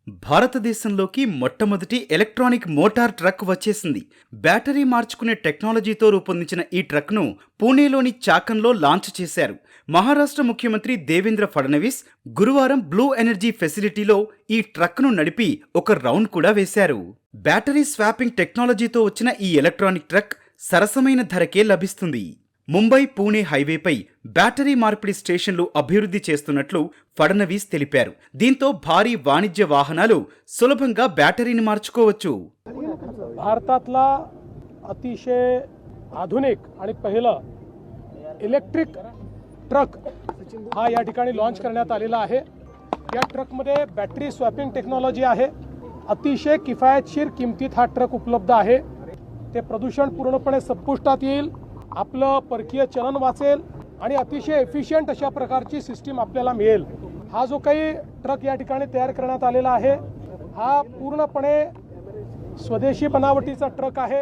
భారతదేశంలోకి మొట్టమొదటి electronic motor truck వచ్చేసింది. Battery మార్చుకునే టెక్నాలజీతో రూపొందించిన ఈ ట్రక్ను పూణేలోని చాకంలో లాంచ్ చేశారు. మహారాష్ట్ర ముఖ్యమంత్రి దేవేంద్ర ఫడ్నవీస్ గురువారం బ్లూ ఎనర్జీ ఫెసిలిటీలో ఈ ట్రక్ను నడిపి ఒక రౌండ్ కూడా వేశారు. బ్యాటరీ స్వాపింగ్ టెక్నాలజీతో వచ్చిన ఈ ఎలక్ట్రానిక్ ట్రక్ సరసమైన ధరకే లభిస్తుంది. ముంబై పూణే హైవేపై బ్యాటరీ మార్పిడి స్టేషన్లు అభివృద్ధి చేస్తున్నట్లు ఫడ్నవీస్ తెలిపారు. దీంతో భారీ వాణిజ్య వాహనాలు సులభంగా బ్యాటరీని మార్చుకోవచ్చు. भारतातला अतिशय आधुनिक आणि पहिलं इलेक्ट्रिक ट्रक हा या ठिकाणी लॉन्च करण्यात आलेला आहे. या ट्रकमध्ये बॅटरी स्वॅपिंग टेक्नॉलॉजी आहे. अतिशय किफायतशीर किमतीत हा ट्रक उपलब्ध आहे. ते प्रदूषण पूर्णपणे संपुष्टात येईल, आपलं परकीय चलन वाचेल आणि अतिशय एफिशियंट अशा प्रकारची सिस्टीम आपल्याला मिळेल. हा जो काही ट्रक या ठिकाणी तयार करण्यात आलेला आहे हा पूर्णपणे स्वदेशी बनावटीचा ट्रक आहे.